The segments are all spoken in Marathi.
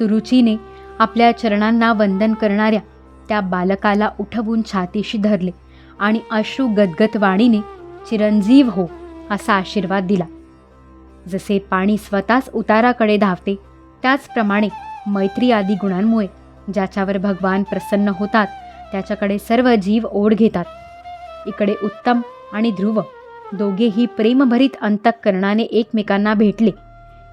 सुरुचीने आपल्या चरणांना वंदन करणाऱ्या त्या बालकाला उठवून छातीशी धरले आणि अश्रू गदगद वाणीने चिरंजीव हो असा आशीर्वाद दिला. जसे पाणी स्वतःच उताराकडे धावते, त्याचप्रमाणे मैत्री आदी गुणांमुळे ज्याच्यावर भगवान प्रसन्न होतात त्याच्याकडे सर्व जीव ओढ घेतात. इकडे उत्तम आणि ध्रुव दोघेही प्रेमभरीत अंतःकरणाने एकमेकांना भेटले.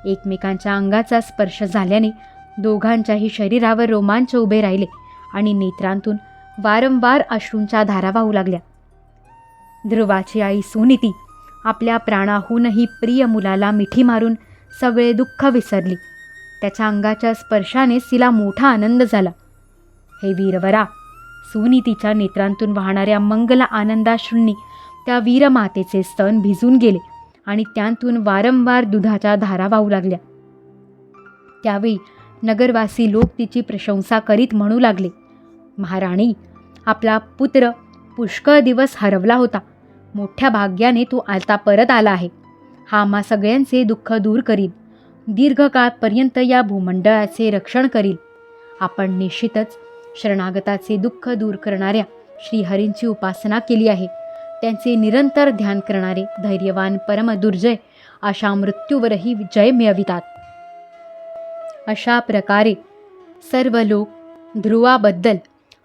एकमेकांच्या अंगाचा स्पर्श झाल्याने दोघांच्याही शरीरावर रोमांच उभे राहिले आणि नेत्रांतून वारंवार अश्रूंच्या धारा वाहू लागल्या. ध्रुवाची आई सुनीती आपल्या प्राणाहूनही प्रिय मुलाला मिठी मारून सगळे दुःख विसरली. त्याच्या अंगाच्या स्पर्शानेच तिला मोठा आनंद झाला. हे वीरवरा, सुनीतीच्या नेत्रांतून वाहणाऱ्या मंगल आनंदाश्रूंनी त्या वीरमातेचे स्तन भिजून गेले आणि त्यांतून वारंवार दुधाच्या धारा वाहू लागल्या. त्यावेळी नगरवासी लोक तिची प्रशंसा करीत म्हणू लागले, महाराणी, आपला पुत्र पुष्कळ दिवस हरवला होता. मोठ्या भाग्याने तो आता परत आला आहे. हा आम्हा सगळ्यांचे दुःख दूर करील. दीर्घकाळपर्यंत या भूमंडळाचे रक्षण करील. आपण निश्चितच शरणागताचे दुःख दूर करणाऱ्या श्रीहरींची उपासना केली आहे. त्यांचे निरंतर ध्यान करणारे धैर्यवान परमदुर्जय अशा मृत्यूवरही विजय मिळवितात. अशा प्रकारे सर्व लोक ध्रुवाबद्दल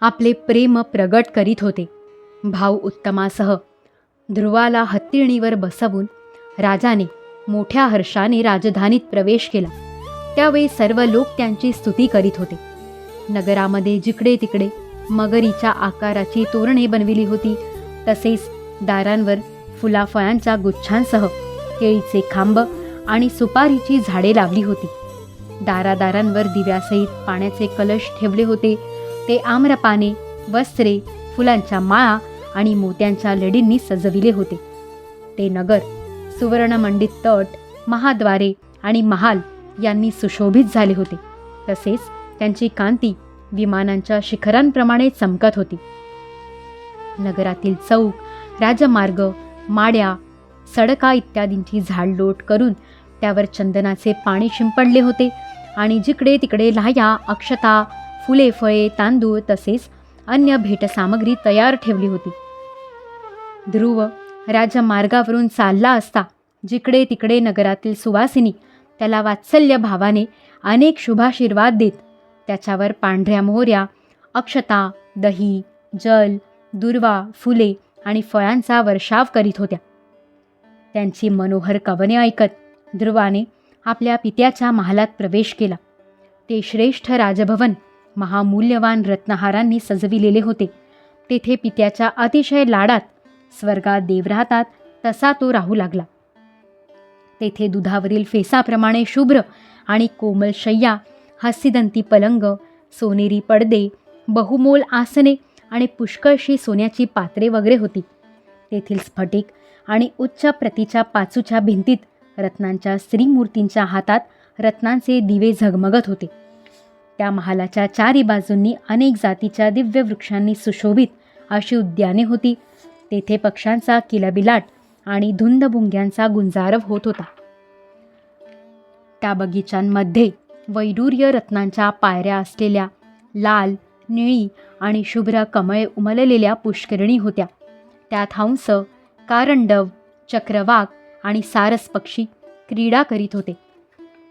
आपले प्रेम प्रगट करीत होते. भाऊ उत्तमासह ध्रुवाला हत्तीणीवर बसवून राजाने मोठ्या हर्षाने राजधानीत प्रवेश केला. त्यावेळी सर्व लोक त्यांची स्तुती करीत होते. नगरामध्ये जिकडे तिकडे मगरीच्या आकाराची तोरणे बनविली होती. तसेच दारांवर फुलाफळांच्या गुच्छांसह केळीचे खांब आणि सुपारीची झाडे लावली होती. दारादारांवर दिव्यासहित पाण्याचे कलश ठेवले होते. ते आम्रपाने, वस्त्रे, फुलांच्या माळा आणि मोत्यांच्या लडींनी सजविले होते. ते नगर सुवर्णमंडित तट, महाद्वारे आणि महाल यांनी सुशोभित झाले होते. तसेच त्यांची कांती विमानांच्या शिखरांप्रमाणे चमकत होती. नगरातील चौक, राजमार्ग, माड्या, सडका इत्यादींची झाडलोट करून त्यावर चंदनाचे पाणी शिंपडले होते आणि जिकडे तिकडे लाह्या, अक्षता, फुले, फळे, तांदूळ तसेच अन्य भेटसामग्री तयार ठेवली होती. ध्रुव राजमार्गावरून चालला असता जिकडे तिकडे नगरातील सुवासिनी त्याला वात्सल्य भावाने अनेक शुभाशीर्वाद देत त्याच्यावर पांढऱ्या मोहऱ्या, अक्षता, दही, जल, दुर्वा, फुले आणि फळांचा वर्षाव करीत होत्या. त्यांची मनोहर कवने ऐकत ध्रुवाने आपल्या पित्याच्या महालात प्रवेश केला. ते श्रेष्ठ राजभवन महामूल्यवान रत्नहारांनी सजविलेले होते. तेथे पित्याच्या अतिशय लाडात स्वर्गात देव राहतात तसा तो राहू लागला. तेथे दुधावरील फेसाप्रमाणे शुभ्र आणि कोमल शय्या, हस्तिदंती पलंग, सोनेरी पडदे, बहुमोल आसने आणि पुष्कळशी सोन्याची पात्रे वगैरे होती. तेथील स्फटिक आणि उच्च प्रतीच्या पाचूच्या भिंतीत रत्नांच्या स्त्रीमूर्तींच्या हातात रत्नांचे दिवे झगमगत होते. त्या महालाच्या चारी बाजूंनी अनेक जातीच्या दिव्य वृक्षांनी सुशोभित अशी उद्याने होती. तेथे पक्ष्यांचा किलबिलाट आणि धुंद भुंग्यांचा गुंजारव होत होता. त्या बगीचांमध्ये वैडूर्य रत्नांच्या पायऱ्या असलेल्या लाल, निळी आणि शुभ्र कमळे उमललेल्या पुष्करिणी होत्या. त्यात हंस, कारंडव, चक्रवाक आणि सारस पक्षी क्रीडा करीत होते.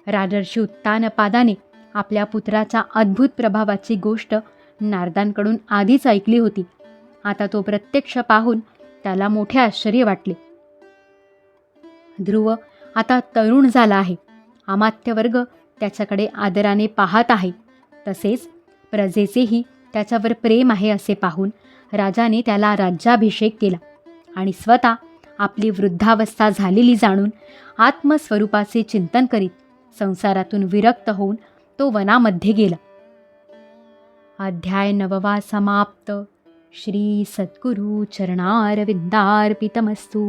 राजर्षी उत्तानपादाने आपल्या पुत्राच्या अद्भुत प्रभावाची गोष्ट नारदांकडून आधीच ऐकली होती. आता तो प्रत्यक्ष पाहून त्याला मोठे आश्चर्य वाटले. ध्रुव आता तरुण झाला आहे. अमात्यवर्ग त्याच्याकडे आदराने पाहत आहे. तसेच प्रजेचेही त्याच्यावर प्रेम आहे असे पाहून राजाने त्याला राज्याभिषेक केला आणि स्वतः आपली वृद्धावस्था झालेली जाणून आत्मस्वरूपाचे चिंतन करीत संसारातून विरक्त होऊन तो वनामध्ये गेला. अध्याय 9 समाप्त. श्री सद्गुरु चरणारविंदार्पितमस्तु.